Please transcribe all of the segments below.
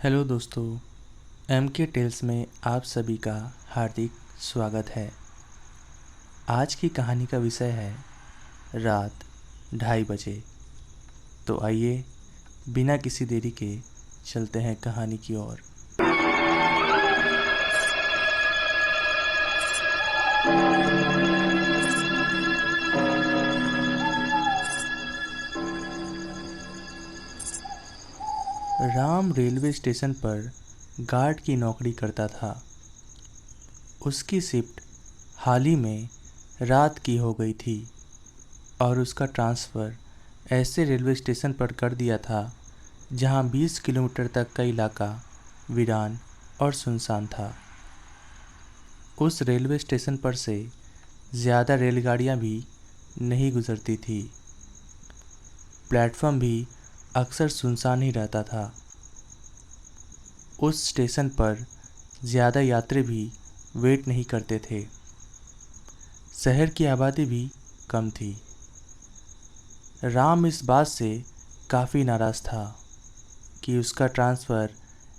Hello दोस्तों, M के tales में आप सभी का हार्दिक स्वागत है। आज की कहानी का विषय है रात 2:30 बजे। तो आइए बिना किसी देरी के चलते हैं कहानी की ओर। राम रेलवे स्टेशन पर गार्ड की नौकरी करता था। उसकी शिफ्ट हाल ही में रात की हो गई थी और उसका ट्रांसफ़र ऐसे रेलवे स्टेशन पर कर दिया था जहां 20 किलोमीटर तक का इलाका वीरान और सुनसान था। उस रेलवे स्टेशन पर से ज़्यादा रेलगाड़ियां भी नहीं गुजरती थी। प्लेटफॉर्म भी अक्सर सुनसान ही रहता था। उस स्टेशन पर ज़्यादा यात्री भी वेट नहीं करते थे। शहर की आबादी भी कम थी। राम इस बात से काफ़ी नाराज़ था कि उसका ट्रांसफ़र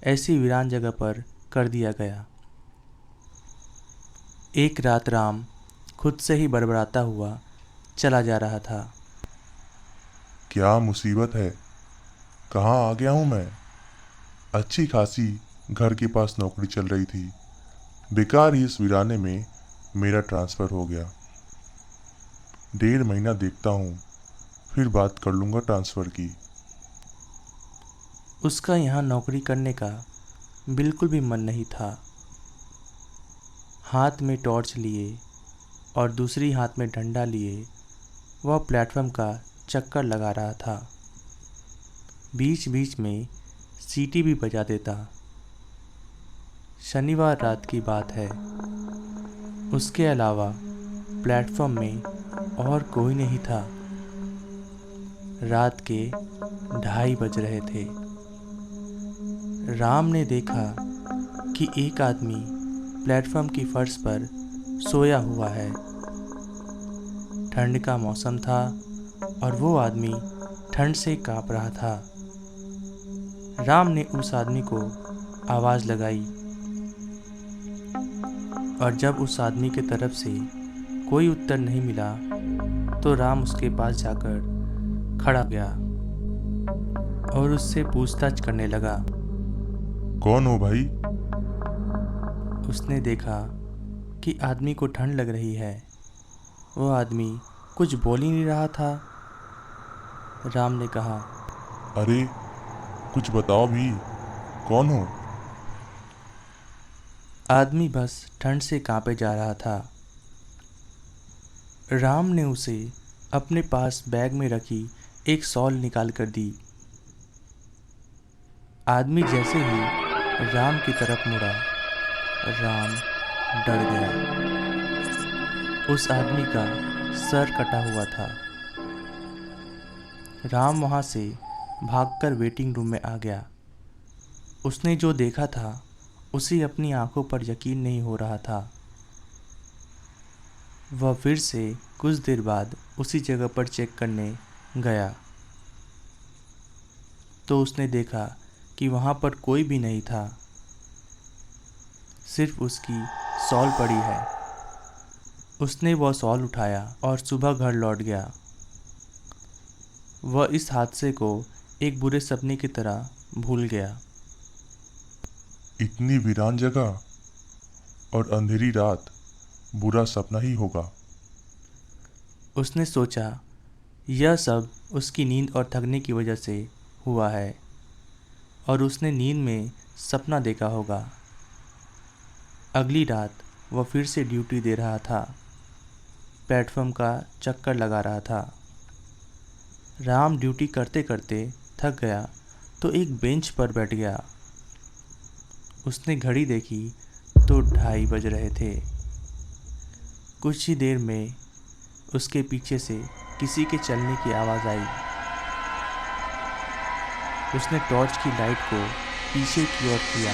ऐसी वीरान जगह पर कर दिया गया। एक रात राम खुद से ही बड़बड़ाता हुआ चला जा रहा था। क्या मुसीबत है? कहाँ आ गया हूँ मैं? अच्छी खासी घर के पास नौकरी चल रही थी, बेकार ही इस वीराने में मेरा ट्रांसफ़र हो गया। 1.5 महीना देखता हूँ, फिर बात कर लूँगा ट्रांसफ़र की। उसका यहाँ नौकरी करने का बिल्कुल भी मन नहीं था। हाथ में टॉर्च लिए और दूसरी हाथ में डंडा लिए वह प्लेटफॉर्म का चक्कर लगा रहा था। बीच बीच में सीटी भी बजा देता। शनिवार रात की बात है। उसके अलावा प्लेटफॉर्म में और कोई नहीं था। रात के 2:30 बज रहे थे। राम ने देखा कि एक आदमी प्लेटफॉर्म की फर्श पर सोया हुआ है। ठंड का मौसम था और वो आदमी ठंड से काँप रहा था। राम ने उस आदमी को आवाज़ लगाई और जब उस आदमी के तरफ से कोई उत्तर नहीं मिला तो राम उसके पास जाकर खड़ा गया और उससे पूछताछ करने लगा। कौन हो भाई? उसने देखा कि आदमी को ठंड लग रही है। वो आदमी कुछ बोल ही नहीं रहा था। राम ने कहा, अरे कुछ बताओ भी, कौन हो? आदमी बस ठंड से कांपे जा रहा था। राम ने उसे अपने पास बैग में रखी एक शॉल निकाल कर दी। आदमी जैसे ही राम की तरफ मुड़ा, राम डर गया। उस आदमी का सर कटा हुआ था। राम वहाँ से भागकर वेटिंग रूम में आ गया। उसने जो देखा था उसे अपनी आंखों पर यकीन नहीं हो रहा था। वह फिर से कुछ देर बाद उसी जगह पर चेक करने गया तो उसने देखा कि वहाँ पर कोई भी नहीं था, सिर्फ उसकी शॉल पड़ी है। उसने वह शॉल उठाया और सुबह घर लौट गया। वह इस हादसे को एक बुरे सपने की तरह भूल गया। इतनी वीरान जगह और अंधेरी रात, बुरा सपना ही होगा। उसने सोचा यह सब उसकी नींद और थकने की वजह से हुआ है और उसने नींद में सपना देखा होगा। अगली रात वह फिर से ड्यूटी दे रहा था। प्लेटफॉर्म का चक्कर लगा रहा था। राम ड्यूटी करते करते थक गया तो एक बेंच पर बैठ गया। उसने घड़ी देखी तो 2:30 बज रहे थे। कुछ ही देर में उसके पीछे से किसी के चलने की आवाज़ आई। उसने टॉर्च की लाइट को पीछे की ओर किया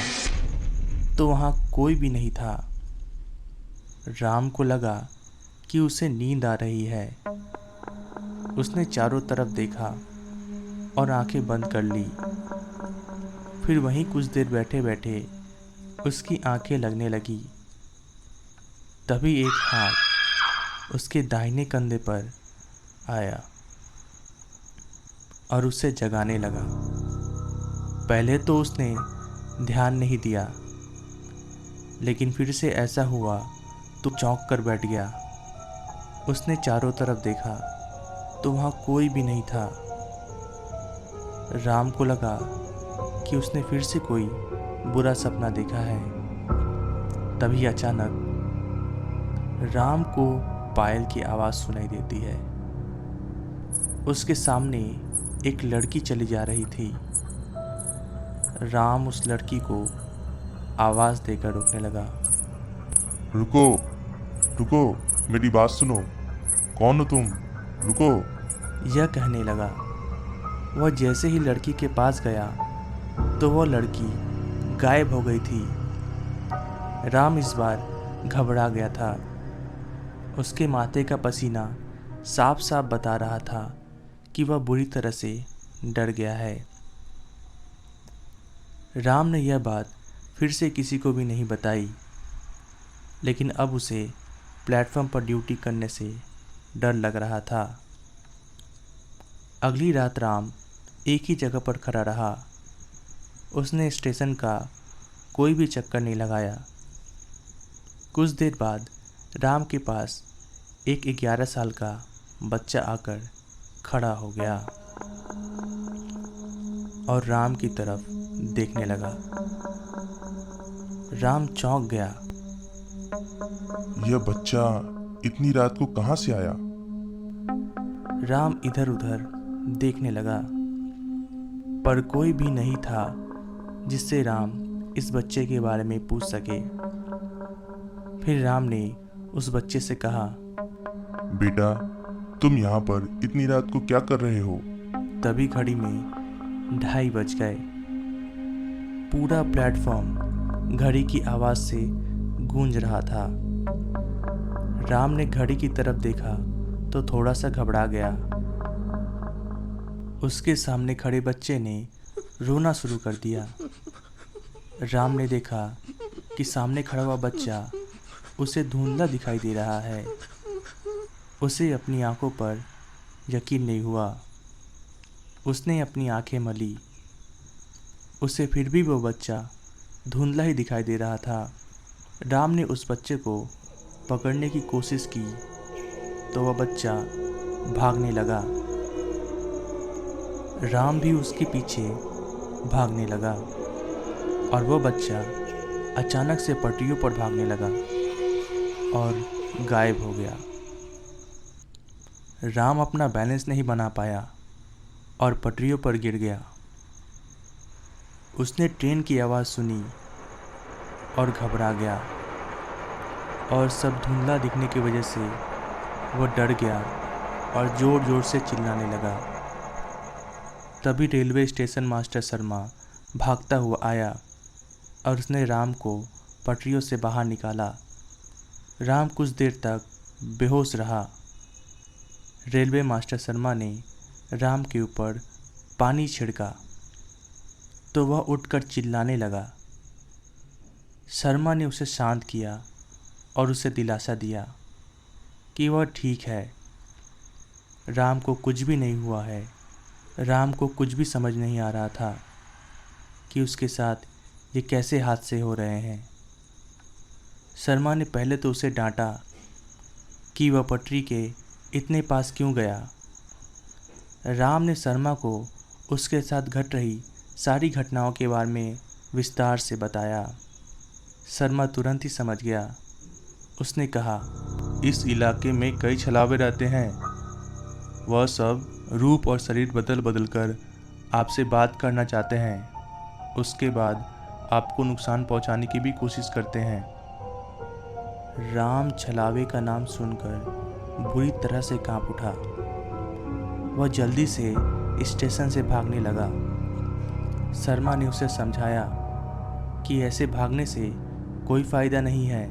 तो वहाँ कोई भी नहीं था। राम को लगा कि उसे नींद आ रही है। उसने चारों तरफ देखा और आंखें बंद कर ली। फिर वहीं कुछ देर बैठे बैठे उसकी आंखें लगने लगी। तभी एक हाथ उसके दाहिने कंधे पर आया और उसे जगाने लगा। पहले तो उसने ध्यान नहीं दिया, लेकिन फिर से ऐसा हुआ तो चौंक कर बैठ गया। उसने चारों तरफ देखा तो वहाँ कोई भी नहीं था। राम को लगा कि उसने फिर से कोई बुरा सपना देखा है। तभी अचानक राम को पायल की आवाज़ सुनाई देती है। उसके सामने एक लड़की चली जा रही थी। राम उस लड़की को आवाज़ देकर रोकने लगा। रुको, रुको, मेरी बात सुनो। कौन हो तुम? रुको। यह कहने लगा। वह जैसे ही लड़की के पास गया तो वह लड़की गायब हो गई थी। राम इस बार घबरा गया था। उसके माथे का पसीना साफ साफ बता रहा था कि वह बुरी तरह से डर गया है। राम ने यह बात फिर से किसी को भी नहीं बताई, लेकिन अब उसे प्लेटफॉर्म पर ड्यूटी करने से डर लग रहा था। अगली रात राम एक ही जगह पर खड़ा रहा। उसने स्टेशन का कोई भी चक्कर नहीं लगाया। कुछ देर बाद राम के पास एक 11 साल का बच्चा आकर खड़ा हो गया और राम की तरफ देखने लगा। राम चौंक गया। यह बच्चा इतनी रात को कहाँ से आया? राम इधर उधर देखने लगा, पर कोई भी नहीं था जिससे राम इस बच्चे के बारे में पूछ सके। फिर राम ने उस बच्चे से कहा, बेटा, तुम यहाँ पर इतनी रात को क्या कर रहे हो? तभी घड़ी में 2:30 बज गए। पूरा प्लेटफॉर्म घड़ी की आवाज़ से गूंज रहा था। राम ने घड़ी की तरफ देखा तो थोड़ा सा घबरा गया। उसके सामने खड़े बच्चे ने रोना शुरू कर दिया। राम ने देखा कि सामने खड़ा हुआ बच्चा उसे धुंधला दिखाई दे रहा है। उसे अपनी आंखों पर यकीन नहीं हुआ। उसने अपनी आंखें मली। उसे फिर भी वो बच्चा धुंधला ही दिखाई दे रहा था। राम ने उस बच्चे को पकड़ने की कोशिश की तो वह बच्चा भागने लगा। राम भी उसके पीछे भागने लगा और वह बच्चा अचानक से पटरियों पर भागने लगा और गायब हो गया। राम अपना बैलेंस नहीं बना पाया और पटरियों पर गिर गया। उसने ट्रेन की आवाज़ सुनी और घबरा गया और सब धुंधला दिखने की वजह से वह डर गया और ज़ोर ज़ोर से चिल्लाने लगा। तभी रेलवे स्टेशन मास्टर शर्मा भागता हुआ आया और उसने राम को पटरियों से बाहर निकाला। राम कुछ देर तक बेहोश रहा। रेलवे मास्टर शर्मा ने राम के ऊपर पानी छिड़का तो वह उठकर चिल्लाने लगा। शर्मा ने उसे शांत किया और उसे दिलासा दिया कि वह ठीक है, राम को कुछ भी नहीं हुआ है। राम को कुछ भी समझ नहीं आ रहा था कि उसके साथ ये कैसे हादसे हो रहे हैं। शर्मा ने पहले तो उसे डांटा कि वह पटरी के इतने पास क्यों गया। राम ने शर्मा को उसके साथ घट रही सारी घटनाओं के बारे में विस्तार से बताया। शर्मा तुरंत ही समझ गया। उसने कहा, इस इलाके में कई छलावे रहते हैं। वह सब रूप और शरीर बदल बदल कर आपसे बात करना चाहते हैं। उसके बाद आपको नुकसान पहुंचाने की भी कोशिश करते हैं। राम छलावे का नाम सुनकर बुरी तरह से कांप उठा। वह जल्दी से स्टेशन से भागने लगा। शर्मा ने उसे समझाया कि ऐसे भागने से कोई फ़ायदा नहीं है।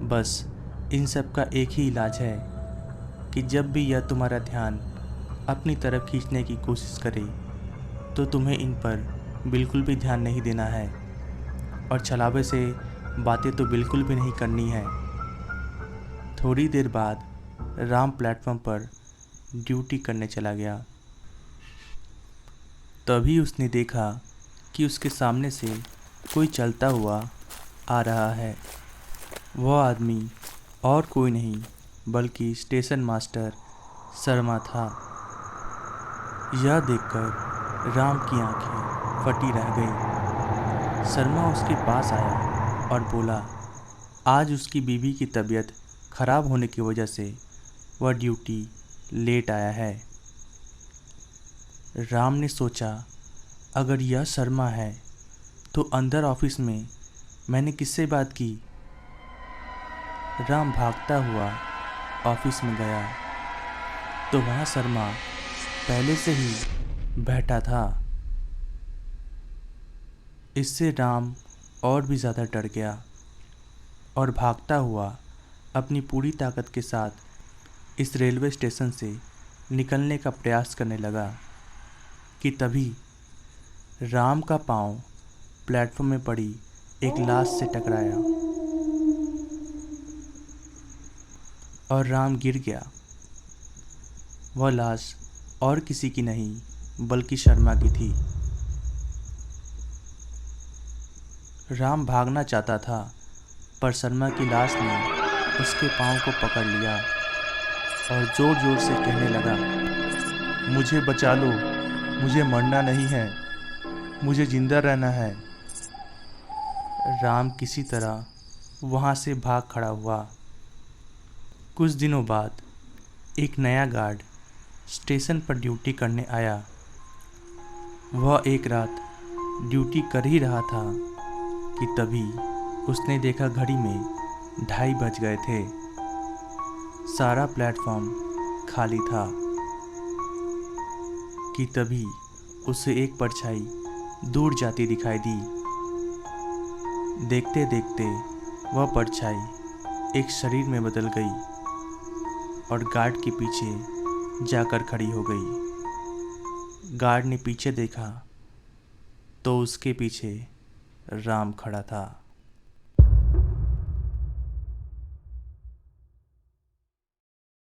बस इन सब का एक ही इलाज है कि जब भी यह तुम्हारा ध्यान अपनी तरफ खींचने की कोशिश करे तो तुम्हें इन पर बिल्कुल भी ध्यान नहीं देना है और छलावे से बातें तो बिल्कुल भी नहीं करनी है। थोड़ी देर बाद राम प्लेटफॉर्म पर ड्यूटी करने चला गया। तभी उसने देखा कि उसके सामने से कोई चलता हुआ आ रहा है। वह आदमी और कोई नहीं बल्कि स्टेशन मास्टर शर्मा था। यह देखकर राम की आंखें फटी रह गईं। शर्मा उसके पास आया और बोला, आज उसकी बीवी की तबीयत खराब होने की वजह से वह ड्यूटी लेट आया है। राम ने सोचा, अगर यह शर्मा है तो अंदर ऑफिस में मैंने किससे बात की। राम भागता हुआ ऑफिस में गया तो वहाँ शर्मा पहले से ही बैठा था। इससे राम और भी ज़्यादा डर गया और भागता हुआ अपनी पूरी ताकत के साथ इस रेलवे स्टेशन से निकलने का प्रयास करने लगा कि तभी राम का पाँव प्लेटफॉर्म में पड़ी एक लाश से टकराया और राम गिर गया। वह लाश और किसी की नहीं बल्कि शर्मा की थी। राम भागना चाहता था पर शर्मा की लाश ने उसके पाँव को पकड़ लिया और ज़ोर ज़ोर से कहने लगा, मुझे बचा लो, मुझे मरना नहीं है, मुझे जिंदा रहना है। राम किसी तरह वहाँ से भाग खड़ा हुआ। कुछ दिनों बाद एक नया गार्ड स्टेशन पर ड्यूटी करने आया। वह एक रात ड्यूटी कर ही रहा था कि तभी उसने देखा घड़ी में 2:30 बज गए थे। सारा प्लेटफॉर्म खाली था कि तभी उसे एक परछाई दूर जाती दिखाई दी। देखते देखते वह परछाई एक शरीर में बदल गई और गार्ड के पीछे जाकर खड़ी हो गई। गार्ड ने पीछे देखा तो उसके पीछे राम खड़ा था।